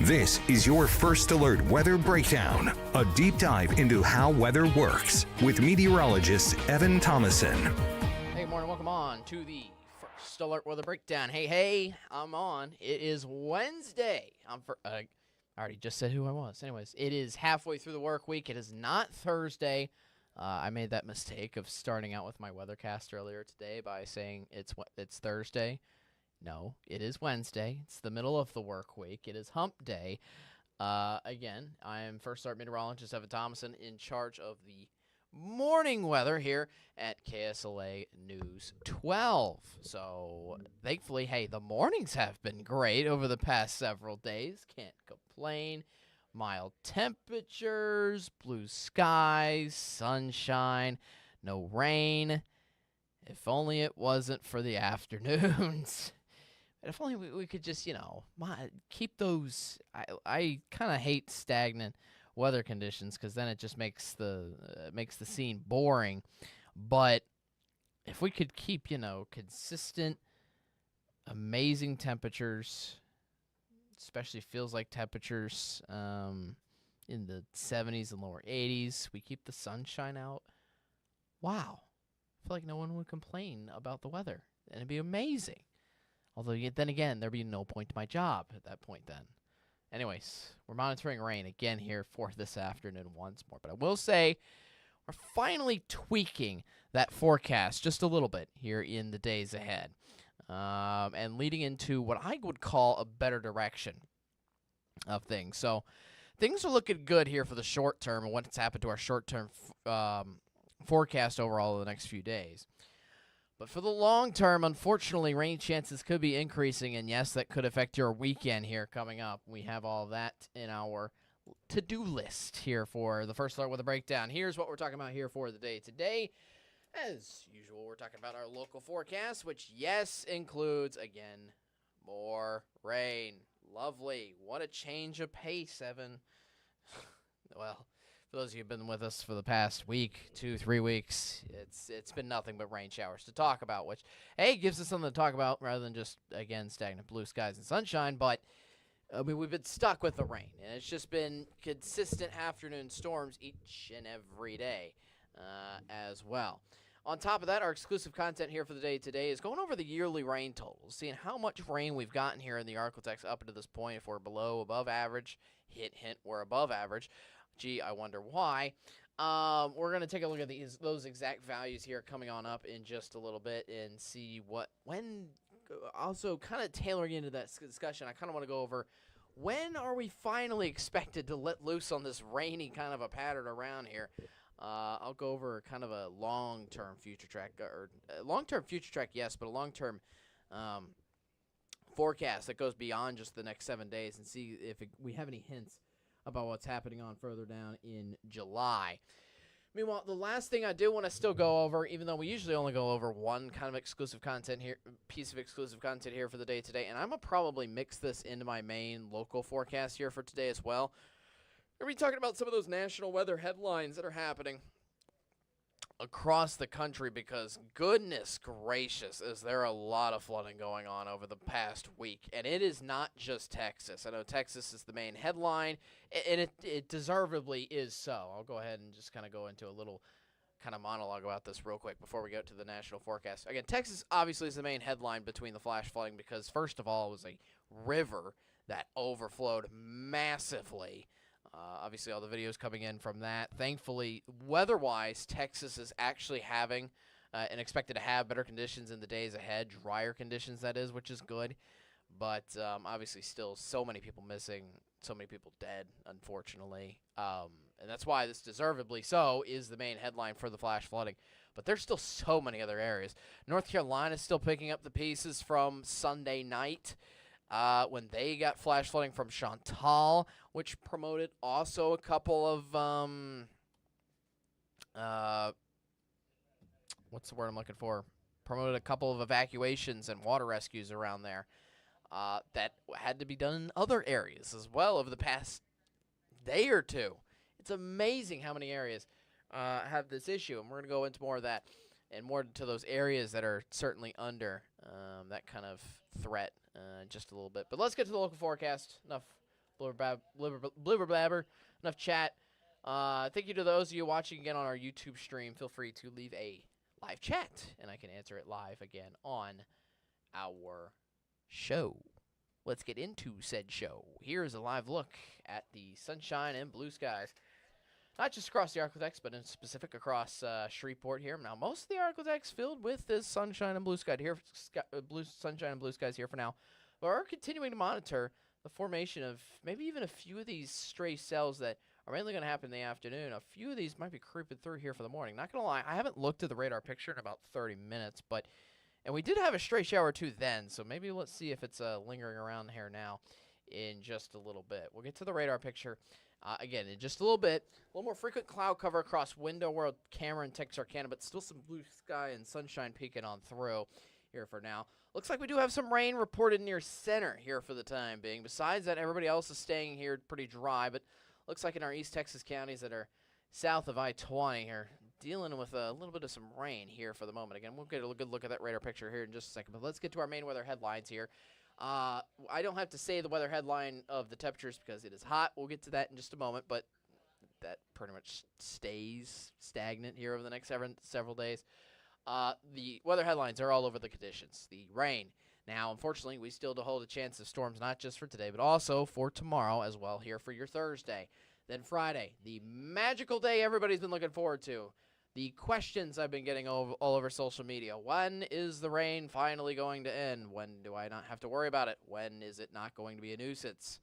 This is your First Alert Weather Breakdown, a deep dive into how weather works with meteorologist Evan Thomason. Hey, good morning. Welcome on to the First Alert Weather Breakdown. Hey, I'm on. It is Wednesday. I already just said who I was. Anyways, it is halfway through the work week. It is not Thursday. I made that mistake of starting out with my weathercast earlier today by saying it's Thursday. No, it is Wednesday. It's the middle of the work week. It is hump day. Again, I am First Alert Meteorologist Evan Thomason in charge of the morning weather here at KSLA News 12. So, thankfully, hey, the mornings have been great over the past several days. Can't complain. Mild temperatures, blue skies, sunshine, no rain. If only it wasn't for the afternoons. If only we could just, keep those. I kind of hate stagnant weather conditions because then it just makes the scene boring. But if we could keep, consistent, amazing temperatures, especially feels like temperatures in the 70s and lower 80s, we keep the sunshine out. Wow. I feel like no one would complain about the weather, and it'd be amazing. Although, then again, there'd be no point to my job at that point then. Anyways, we're monitoring rain again here for this afternoon once more. But I will say we're finally tweaking that forecast just a little bit here in the days ahead. And leading into what I would call a better direction of things. So things are looking good here for the short term and what's happened to our short-term forecast overall in the next few days. But for the long term, unfortunately, rain chances could be increasing, and yes, that could affect your weekend here coming up. We have all that in our to-do list here for the First Alert Weather Breakdown. Here's what we're talking about here for the day today. As usual, we're talking about our local forecast, which, yes, includes, again, more rain. Lovely. What a change of pace, Evan. Well, for those of you who've been with us for the past week, 2-3 weeks, it's been nothing but rain showers to talk about, which, hey, gives us something to talk about rather than just, again, stagnant blue skies and sunshine. But, we've been stuck with the rain, and it's just been consistent afternoon storms each and every day as well. On top of that, our exclusive content here for the day today is going over the yearly rain totals, seeing how much rain we've gotten here in the Arklatex up until this point. If we're below, above average, hint, we're above average. Gee, I wonder why. We're going to take a look at those exact values here coming on up in just a little bit and see when, also kind of tailoring into that discussion, I kind of want to go over when are we finally expected to let loose on this rainy kind of a pattern around here. I'll go over kind of a long-term future track, yes, but a long-term forecast that goes beyond just the next 7 days and see if we have any hints about what's happening on further down in July. Meanwhile, the last thing I do want to still go over, even though we usually only go over one kind of exclusive content here, piece of exclusive content here for the day today, and I'm going to probably mix this into my main local forecast here for today as well. We're going to be talking about some of those national weather headlines that are happening across the country because, goodness gracious, is there a lot of flooding going on over the past week. And it is not just Texas. I know Texas is the main headline, and it deservedly is so. I'll go ahead and just kind of go into a little kind of monologue about this real quick before we go to the national forecast. Again, Texas obviously is the main headline between the flash flooding because, first of all, it was a river that overflowed massively. Obviously, all the videos coming in from that. Thankfully, weather-wise, Texas is actually having and expected to have better conditions in the days ahead, drier conditions, that is, which is good. But obviously, still so many people missing, so many people dead, unfortunately. And that's why this deservedly so is the main headline for the flash flooding. But there's still so many other areas. North Carolina is still picking up the pieces from Sunday night. When they got flash flooding from Chantal, which promoted also a couple of, what's the word I'm looking for? Promoted a couple of evacuations and water rescues around there that had to be done in other areas as well over the past day or two. It's amazing how many areas have this issue, and we're going to go into more of that and more to those areas that are certainly under that kind of threat just a little bit. But let's get to the local forecast. Enough Blibber blabber. Enough chat. Thank you to those of you watching again on our YouTube stream. Feel free to leave a live chat, and I can answer it live again on our show. Let's get into said show. Here's a live look at the sunshine and blue skies. Not just across the Arklatex, but in specific across Shreveport here. Now, most of the Arklatex filled with this sunshine and blue sky here, sunshine and blue skies here for now. But we're continuing to monitor the formation of maybe even a few of these stray cells that are mainly going to happen in the afternoon. A few of these might be creeping through here for the morning. Not going to lie, I haven't looked at the radar picture in about 30 minutes, and we did have a stray shower or two then, so maybe let's see if it's lingering around here now in just a little bit. We'll get to the radar picture again in just a little bit. A little more frequent cloud cover across window world, camera, and Texarkana, but still some blue sky and sunshine peeking on through here for now. Looks like we do have some rain reported near center here for the time being. Besides that, everybody else is staying here pretty dry, but looks like in our East Texas counties that are south of I-20 here, dealing with a little bit of some rain here for the moment. Again, we'll get a good look at that radar picture here in just a second, but let's get to our main weather headlines here. I don't have to say the weather headline of the temperatures because it is hot. We'll get to that in just a moment, but that pretty much stays stagnant here over the next several days. The weather headlines are all over the conditions. The rain. Now, unfortunately, we still do hold a chance of storms, not just for today, but also for tomorrow as well here for your Thursday. Then Friday, the magical day everybody's been looking forward to. The questions I've been getting all over social media. When is the rain finally going to end? When do I not have to worry about it? When is it not going to be a nuisance?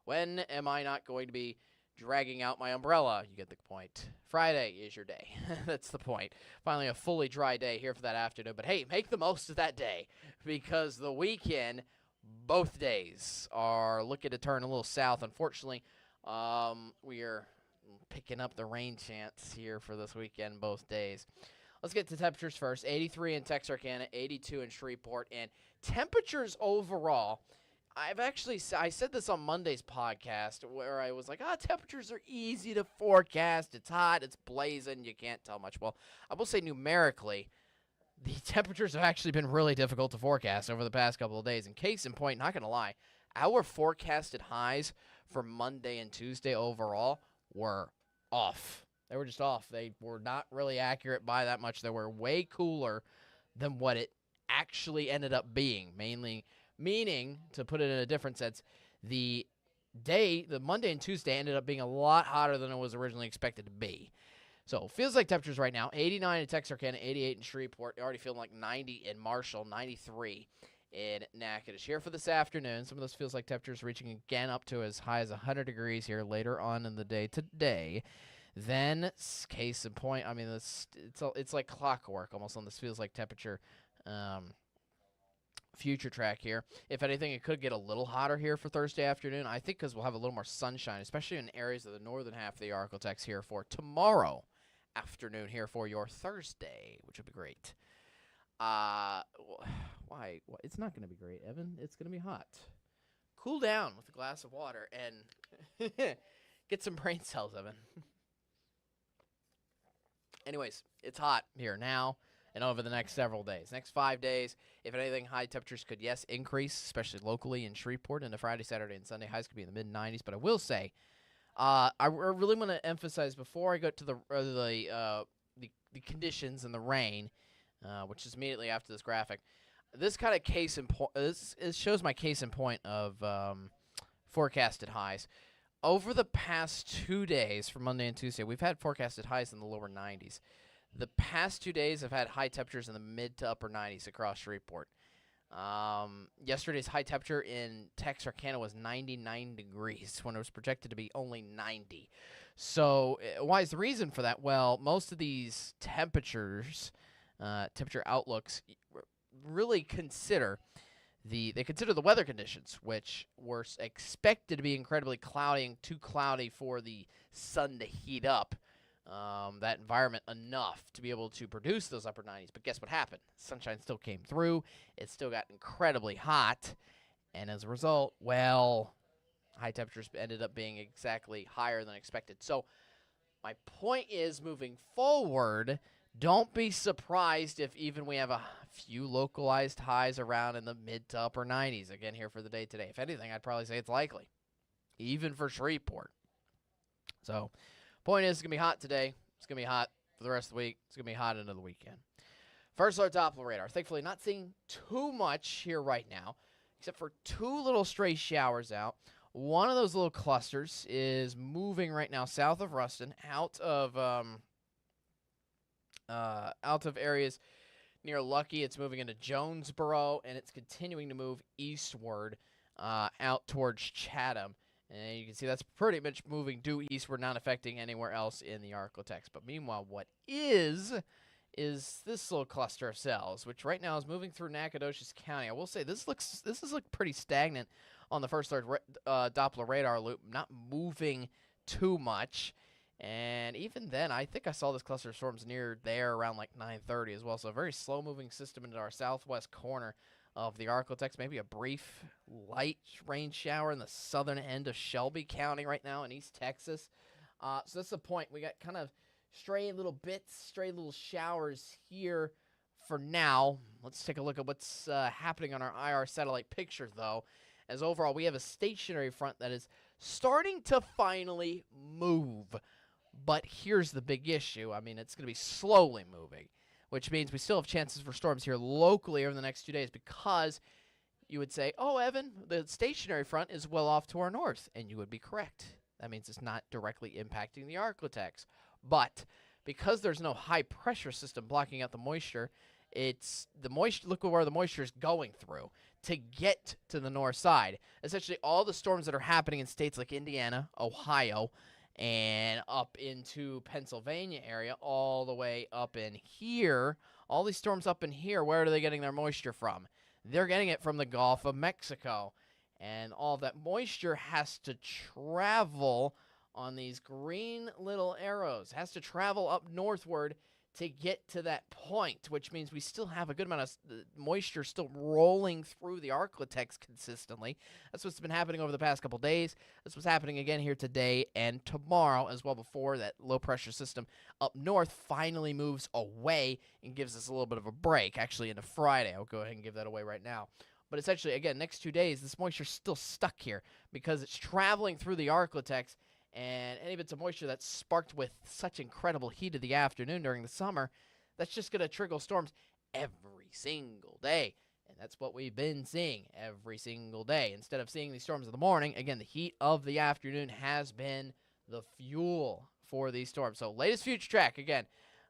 When am I not going to be dragging out my umbrella? You get the point. Friday is your day. That's the point. Finally, a fully dry day here for that afternoon. But hey, make the most of that day because the weekend, both days are looking to turn a little south. Unfortunately, we are picking up the rain chance here for this weekend both days. Let's get to temperatures first. 83 in Texarkana, 82 in Shreveport, and temperatures overall. I said this on Monday's podcast where I was like, temperatures are easy to forecast. It's hot, it's blazing, you can't tell much. Well, I will say numerically, the temperatures have actually been really difficult to forecast over the past couple of days. In case in point, not going to lie, our forecasted highs for Monday and Tuesday overall were off. They were just off. They were not really accurate by that much. They were way cooler than what it actually ended up being, mainly meaning, to put it in a different sense, the Monday and Tuesday ended up being a lot hotter than it was originally expected to be. So it feels like temperatures right now, 89 in Texarkana, 88 in Shreveport, already feeling like 90 in Marshall, 93 in Natchitoches. Here for this afternoon, some of those feels like temperatures reaching again up to as high as 100 degrees here later on in the day today. Then, case in point, I mean, it's like clockwork almost on this feels like temperature future track here. If anything, it could get a little hotter here for Thursday afternoon. I think because we'll have a little more sunshine, especially in areas of the northern half of the Arklatex here for tomorrow afternoon here for your Thursday, which would be great. Why? It's not going to be great, Evan. It's going to be hot. Cool down with a glass of water and get some brain cells, Evan. Anyways, it's hot here now and over the next several days. Next 5 days, if anything, high temperatures could, yes, increase, especially locally in Shreveport into Friday, Saturday, and Sunday. Highs could be in the mid-90s. But I will say, I really want to emphasize before I go to the conditions and the rain, which is immediately after this graphic. This kind of case in point, this shows my case in point of forecasted highs. Over the past 2 days, for Monday and Tuesday, we've had forecasted highs in the lower 90s. The past 2 days have had high temperatures in the mid to upper 90s across Shreveport. Yesterday's high temperature in Texarkana was 99 degrees when it was projected to be only 90. So why is the reason for that? Well, most of these temperature outlooks really consider the weather conditions, which were expected to be incredibly cloudy and too cloudy for the sun to heat up that environment enough to be able to produce those upper 90s. But guess what happened? Sunshine still came through. It still got incredibly hot. And as a result, well, high temperatures ended up being exactly higher than expected. So my point is, moving forward, don't be surprised if even we have a few localized highs around in the mid to upper 90s again here for the day today. If anything, I'd probably say it's likely. even for Shreveport. So, point is, it's going to be hot today. It's going to be hot for the rest of the week. It's going to be hot into the weekend. First alert Doppler radar. Thankfully, not seeing too much here right now, except for two little stray showers out. One of those little clusters is moving right now south of Ruston, out of areas near Lucky. It's moving into Jonesboro, and it's continuing to move eastward out towards Chatham. And you can see that's pretty much moving due eastward, not affecting anywhere else in the Arklatex. But meanwhile, what is this little cluster of cells, which right now is moving through Nacogdoches County. I will say this has looked pretty stagnant on the first alert Doppler radar loop, not moving too much. And even then, I think I saw this cluster of storms near there around like 9:30 as well. So a very slow-moving system into our southwest corner of the Arklatex. Maybe a brief light rain shower in the southern end of Shelby County right now in East Texas. So that's the point. We got kind of stray little bits, stray little showers here for now. Let's take a look at what's happening on our IR satellite picture, though. As overall, we have a stationary front that is starting to finally move. But here's the big issue. I mean, it's going to be slowly moving, which means we still have chances for storms here locally over the next 2 days, because you would say, oh, Evan, the stationary front is well off to our north, and you would be correct. That means it's not directly impacting the Arklatex. But because there's no high-pressure system blocking out the moisture, look where the moisture is going through to get to the north side. Essentially, all the storms that are happening in states like Indiana, Ohio, and up into Pennsylvania area, all the way up in here, all these storms up in here, where are they getting their moisture from? They're getting it from the Gulf of Mexico. And all that moisture has to travel on these green little arrows, has to travel up northward to get to that point, which means we still have a good amount of moisture still rolling through the Arklatex consistently. That's what's been happening over the past couple days. That's what's happening again here today and tomorrow as well, before that low-pressure system up north finally moves away and gives us a little bit of a break, actually into Friday. I'll go ahead and give that away right now. But essentially, again, next 2 days, this moisture's still stuck here because it's traveling through the Arklatex. And any bits of moisture that's sparked with such incredible heat of the afternoon during the summer, that's just going to trigger storms every single day. And that's what we've been seeing every single day. Instead of seeing these storms in the morning, again, the heat of the afternoon has been the fuel for these storms. So latest future track, again,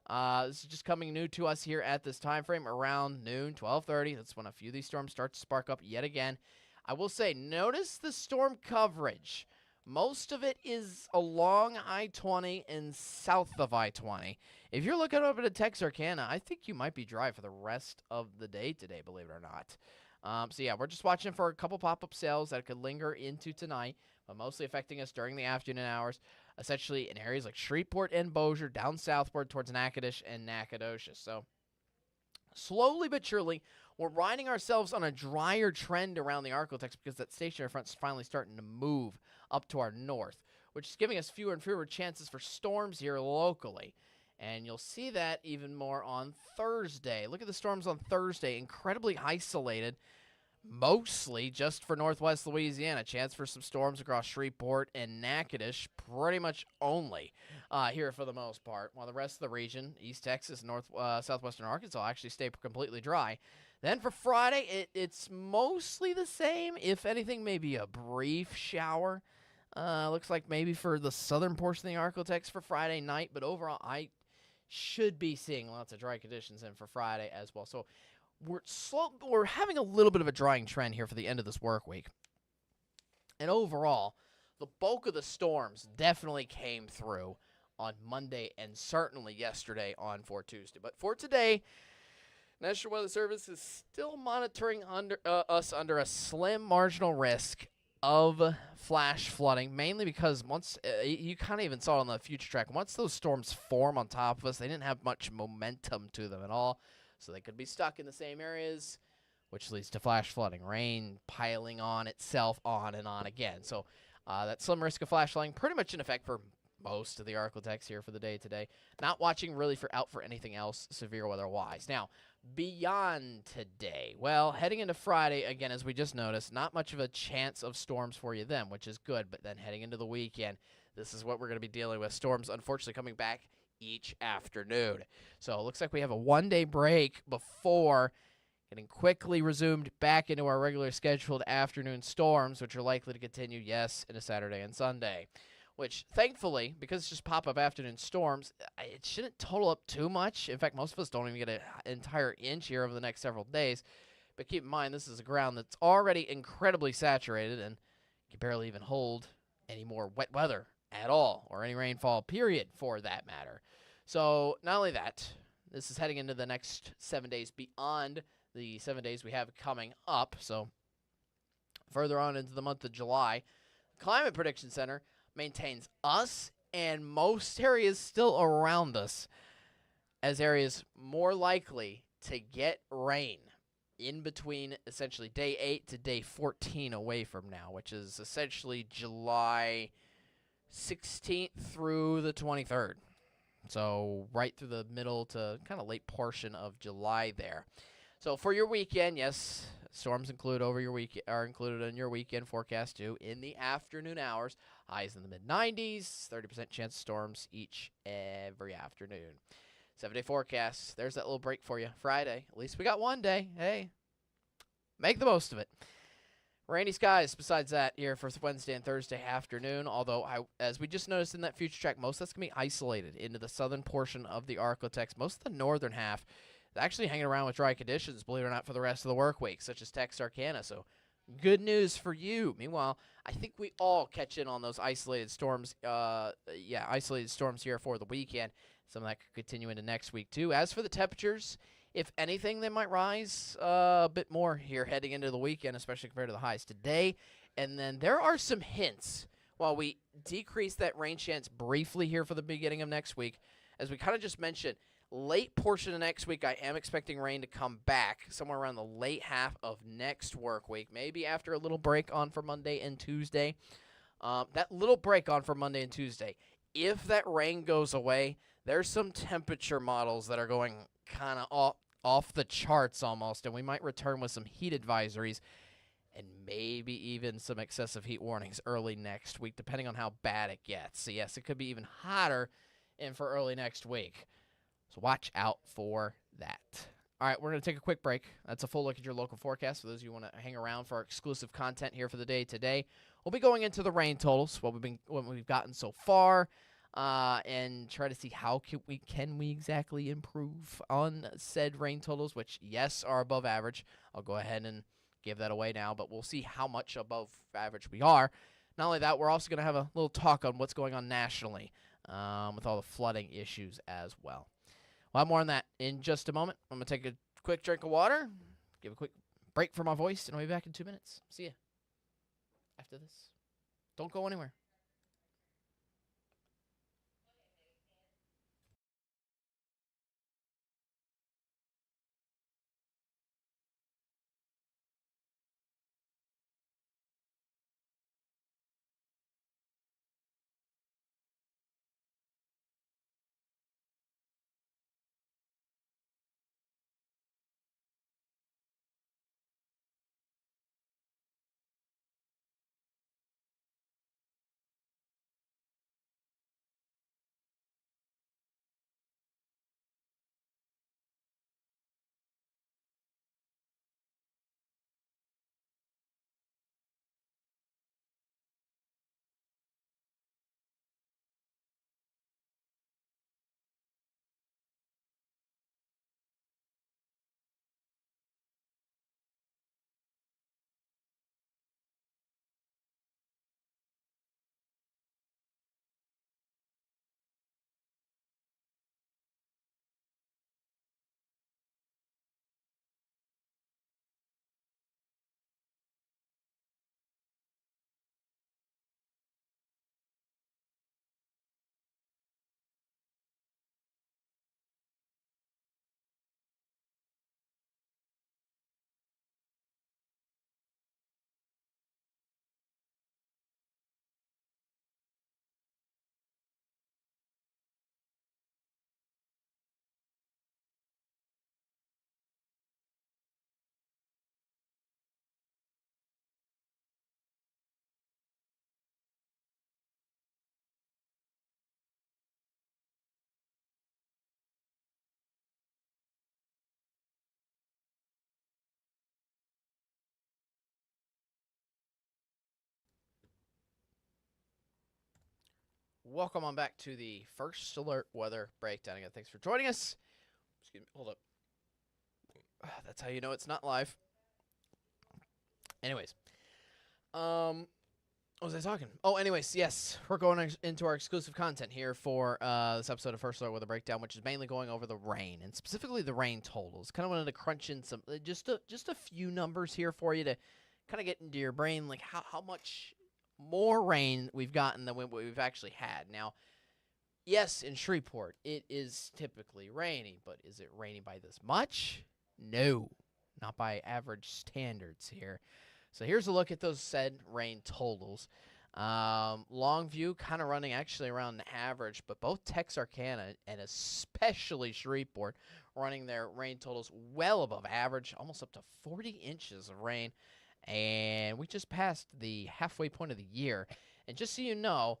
this is just coming new to us here at this time frame around noon, 12:30. That's when a few of these storms start to spark up yet again. I will say, notice the storm coverage. Most of it is along I-20 and south of I-20. If you're looking over to Texarkana, I think you might be dry for the rest of the day today, believe it or not. So, yeah, we're just watching for a couple pop-up cells that could linger into tonight, but mostly affecting us during the afternoon hours, essentially in areas like Shreveport and Bossier, down southward towards Natchitoches and Nacogdoches. So, slowly but surely, we're riding ourselves on a drier trend around the Arklatex because that stationary front is finally starting to move up to our north, which is giving us fewer and fewer chances for storms here locally. And you'll see that even more on Thursday. Look at the storms on Thursday. Incredibly isolated, mostly just for northwest Louisiana. Chance for some storms across Shreveport and Natchitoches, pretty much only here for the most part, while the rest of the region, East Texas, southwestern Arkansas, actually stay completely dry. Then for Friday, it's mostly the same. If anything, maybe a brief shower. Looks like maybe for the southern portion of the Arklatex for Friday night, but overall, I should be seeing lots of dry conditions in for Friday as well. So we're having a little bit of a drying trend here for the end of this work week. And overall, the bulk of the storms definitely came through on Monday and certainly yesterday for Tuesday. But for today, National Weather Service is still monitoring us under a slim marginal risk of flash flooding, mainly because once you kind of even saw it on the future track, once those storms form on top of us, they didn't have much momentum to them at all, so they could be stuck in the same areas, which leads to flash flooding, rain piling on itself on and on again. So that slim risk of flash flooding pretty much in effect for most of the Arclitex here for the day today. Not watching really out for anything else severe weather-wise. Now, beyond today, well, heading into Friday, again, as we just noticed, not much of a chance of storms for you then, which is good. But then heading into the weekend, this is what we're going to be dealing with. Storms, unfortunately, coming back each afternoon. So it looks like we have a one-day break before getting quickly resumed back into our regular scheduled afternoon storms, which are likely to continue, yes, into Saturday and Sunday. Which, thankfully, because it's just pop-up afternoon storms, it shouldn't total up too much. In fact, most of us don't even get an entire inch here over the next several days. But keep in mind, this is a ground that's already incredibly saturated and can barely even hold any more wet weather at all, or any rainfall, period, for that matter. So, not only that, this is heading into the next 7 days beyond the 7 days we have coming up. So, further on into the month of July, Climate Prediction Center maintains us and most areas still around us as areas more likely to get rain in between essentially day 8 to day 14 away from now, which is essentially July 16th through the 23rd. So right through the middle to kind of late portion of July there. So for your weekend, yes, storms are included in your weekend forecast too in the afternoon hours. Highs in the mid-90s, 30% chance of storms every afternoon. 7-day forecast. There's that little break for you. Friday. At least we got one day. Hey, make the most of it. Rainy skies besides that here for Wednesday and Thursday afternoon, although as we just noticed in that future track, most of that's going to be isolated into the southern portion of the Arclitex. Most of the northern half is actually hanging around with dry conditions, believe it or not, for the rest of the work week, such as Texarkana. So good news for you. Meanwhile, I think we all catch in on those isolated storms. Isolated storms here for the weekend. Some of that could continue into next week, too. As for the temperatures, if anything, they might rise a bit more here heading into the weekend, especially compared to the highs today. And then there are some hints. While we decrease that rain chance briefly here for the beginning of next week, as we kind of just mentioned, late portion of next week, I am expecting rain to come back somewhere around the late half of next work week, maybe after a little break on for Monday and Tuesday. That little break on for Monday and Tuesday, if that rain goes away, there's some temperature models that are going kind of off the charts almost, and we might return with some heat advisories and maybe even some excessive heat warnings early next week, depending on how bad it gets. So, yes, it could be even hotter in for early next week. So watch out for that. All right, we're going to take a quick break. That's a full look at your local forecast. For those of you who want to hang around for our exclusive content here for the day today, we'll be going into the rain totals, what we've gotten so far, and try to see how can we exactly improve on said rain totals, which, yes, are above average. I'll go ahead and give that away now, but we'll see how much above average we are. Not only that, we're also going to have a little talk on what's going on nationally with all the flooding issues as well. We'll have more on that in just a moment. I'm going to take a quick drink of water, give a quick break for my voice, and I'll be back in 2 minutes. See you after this. Don't go anywhere. Welcome on back to the First Alert Weather Breakdown. Again, thanks for joining us. Excuse me, hold up. That's how you know it's not live. Anyways, what was I talking? Oh, anyways, yes, we're going into our exclusive content here for this episode of First Alert Weather Breakdown, which is mainly going over the rain, and specifically the rain totals. Kind of wanted to crunch in some, just a few numbers here for you to kind of get into your brain, like how much more rain we've gotten than what we've actually had. Now, yes, in Shreveport, it is typically rainy, but is it rainy by this much? No, not by average standards here. So here's a look at those said rain totals. Longview kind of running actually around the average, but both Texarkana and especially Shreveport running their rain totals well above average, almost up to 40 inches of rain. And we just passed the halfway point of the year. And just so you know,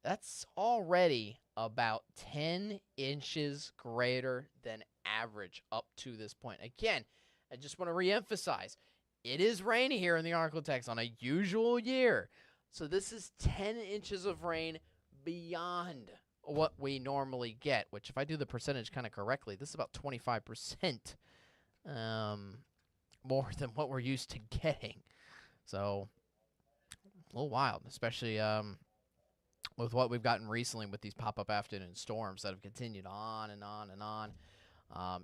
that's already about 10 inches greater than average up to this point. Again, I just want to reemphasize, it is rainy here in the Arklatex on a usual year. So this is 10 inches of rain beyond what we normally get, which if I do the percentage kind of correctly, this is about 25%. More than what we're used to getting. So, a little wild, especially with what we've gotten recently with these pop-up afternoon storms that have continued on and on and on.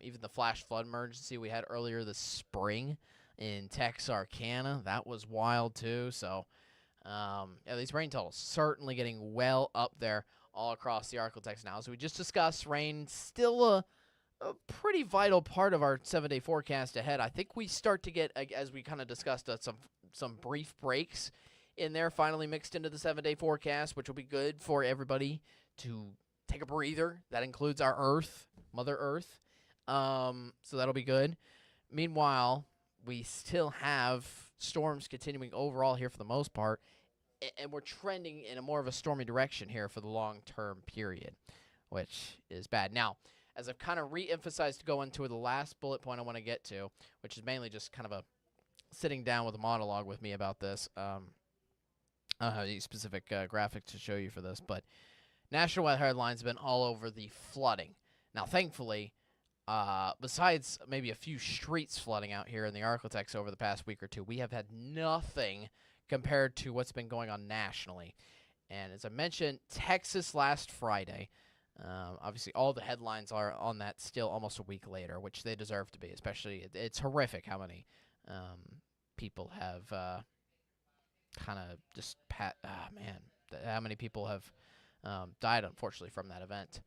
Even the flash flood emergency we had earlier this spring in Texarkana, that was wild too. So, yeah, these rain totals certainly getting well up there all across the Arklatex now. As we just discussed, rain still a pretty vital part of our 7-day forecast ahead. I think we start to get, as we kind of discussed, some brief breaks in there finally mixed into the 7-day forecast, which will be good for everybody to take a breather. That includes our Earth, Mother Earth. So that'll be good. Meanwhile, we still have storms continuing overall here for the most part, and we're trending in a more of a stormy direction here for the long-term period, which is bad. Now, as I've kind of re-emphasized to go into the last bullet point I want to get to, which is mainly just kind of a sitting down with a monologue with me about this. I don't have any specific graphic to show you for this, but national weather headlines have been all over the flooding. Now, thankfully, besides maybe a few streets flooding out here in the Arklatex over the past week or two, we have had nothing compared to what's been going on nationally. And as I mentioned, Texas last Friday, obviously all the headlines are on that still almost a week later, which they deserve to be, especially it's horrific how many people have kind of just how many people have died, unfortunately, from that event.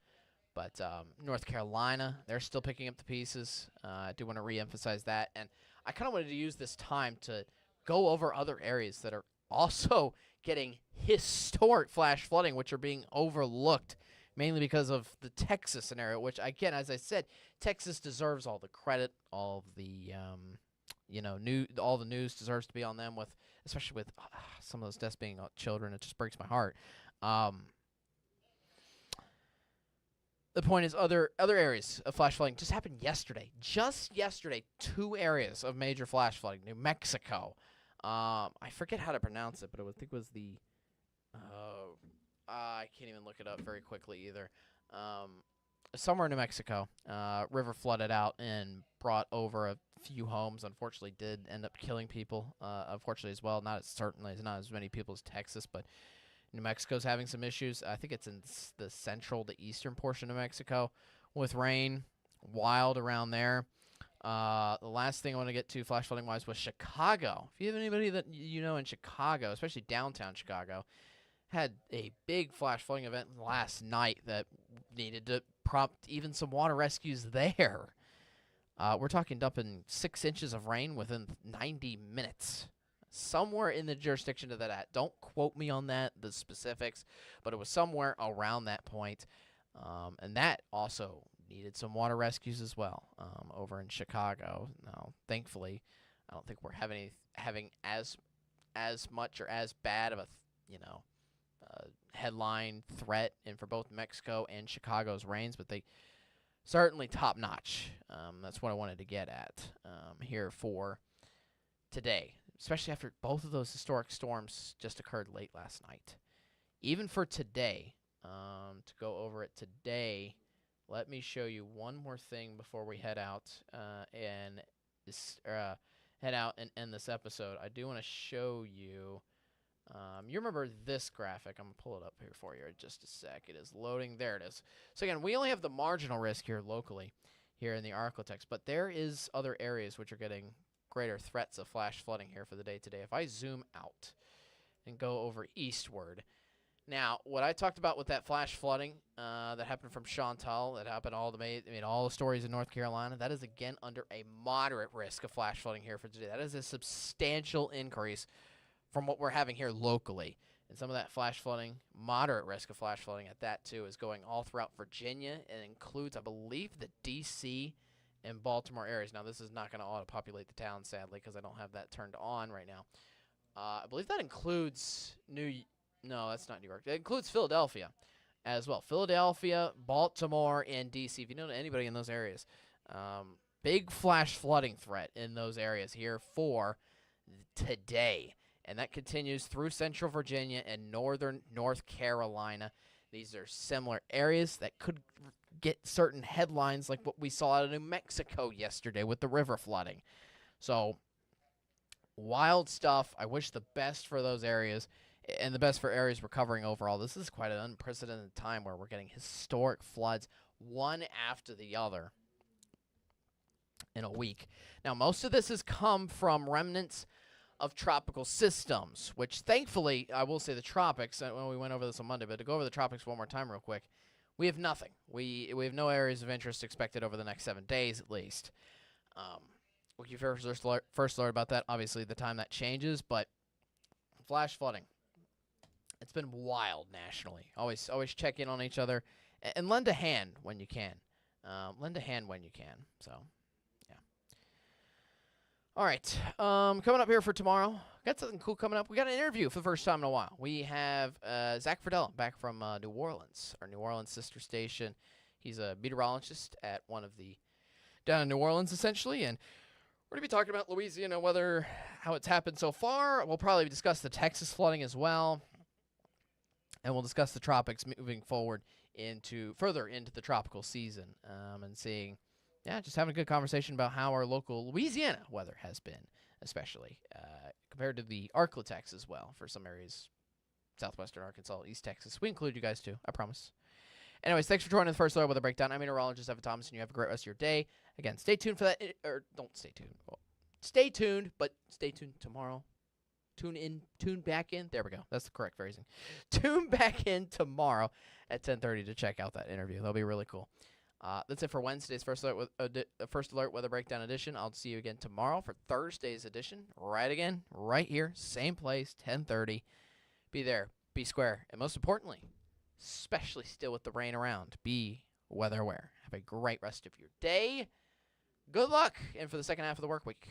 But North Carolina, they're still picking up the pieces. I do want to reemphasize that. And I kind of wanted to use this time to go over other areas that are also getting historic flash flooding, which are being overlooked, mainly because of the Texas scenario, which, again, as I said, Texas deserves all the credit, all of the, all the news deserves to be on them, with, especially with some of those deaths being children. It just breaks my heart. The point is other areas of flash flooding just happened yesterday. Just yesterday, 2 areas of major flash flooding. New Mexico. I forget how to pronounce it, but I think it was the I can't even look it up very quickly either. Somewhere in New Mexico, river flooded out and brought over a few homes. Unfortunately, did end up killing people. Unfortunately, as well. Not as many people as Texas, but New Mexico's having some issues. I think it's in the central to eastern portion of Mexico with rain. Wild around there. The last thing I want to get to flash flooding wise was Chicago. If you have anybody that you know in Chicago, especially downtown Chicago, had a big flash flooding event last night that needed to prompt even some water rescues there. We're talking dumping 6 inches of rain within 90 minutes. Somewhere in the jurisdiction of that. Don't quote me on that, the specifics, but it was somewhere around that point. And that also needed some water rescues as well over in Chicago. Now, thankfully, I don't think we're having as much or as bad of a headline threat in for both Mexico and Chicago's rains, but they certainly top notch. That's what I wanted to get at here for today, especially after both of those historic storms just occurred late last night. Even for today, to go over it today. Let me show you one more thing before we head out and end this episode. I do want to show you. You remember this graphic? I'm gonna pull it up here for you in just a sec. It is loading. There it is. So again, we only have the marginal risk here locally, here in the Arklatex, but there is other areas which are getting greater threats of flash flooding here for the day today. If I zoom out and go over eastward. Now, what I talked about with that flash flooding that happened from Chantal, that happened all the stories in North Carolina, that is again under a moderate risk of flash flooding here for today. That is a substantial increase from what we're having here locally. And some of that flash flooding, moderate risk of flash flooding at that too, is going all throughout Virginia. It includes, I believe, the D.C. and Baltimore areas. Now, this is not going to auto-populate the town, sadly, because I don't have that turned on right now. I believe that includes No, that's not New York. It includes Philadelphia as well. Philadelphia, Baltimore, and D.C. If you know anybody in those areas, big flash flooding threat in those areas here for today. And that continues through central Virginia and northern North Carolina. These are similar areas that could get certain headlines like what we saw out of New Mexico yesterday with the river flooding. So, wild stuff. I wish the best for those areas and the best for areas recovering overall. This is quite an unprecedented time where we're getting historic floods one after the other in a week. Now, most of this has come from remnants of tropical systems, which thankfully, I will say the tropics, well, we went over this on Monday, but to go over the tropics one more time real quick, we have nothing. We have no areas of interest expected over the next 7 days at least. We'll give you first alert about that. Obviously, the time that changes, but flash flooding. It's been wild nationally. Always check in on each other and lend a hand when you can. So, yeah. All right. Coming up here for tomorrow, got something cool coming up. We got an interview for the first time in a while. We have Zach Friedel back from New Orleans, our New Orleans sister station. He's a meteorologist at down in New Orleans, essentially, and we're going to be talking about Louisiana weather, how it's happened so far. We'll probably discuss the Texas flooding as well. And we'll discuss the tropics moving forward further into the tropical season and just having a good conversation about how our local Louisiana weather has been, especially compared to the Arklatex as well for some areas, southwestern Arkansas, East Texas. We include you guys too, I promise. Anyways, thanks for joining the First Alert Weather Breakdown. I'm meteorologist Evan Thomas, and you have a great rest of your day. Again, stay tuned for that, or don't stay tuned. Well, stay tuned, but stay tuned tomorrow. Tune back in. There we go. That's the correct phrasing. Tune back in tomorrow at 10:30 to check out that interview. That'll be really cool. That's it for Wednesday's First Alert Weather Breakdown edition. I'll see you again tomorrow for Thursday's edition. Right here, same place, 10:30. Be there, be square, and most importantly, especially still with the rain around, be weather aware. Have a great rest of your day. Good luck, and for the second half of the work week.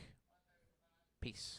Peace.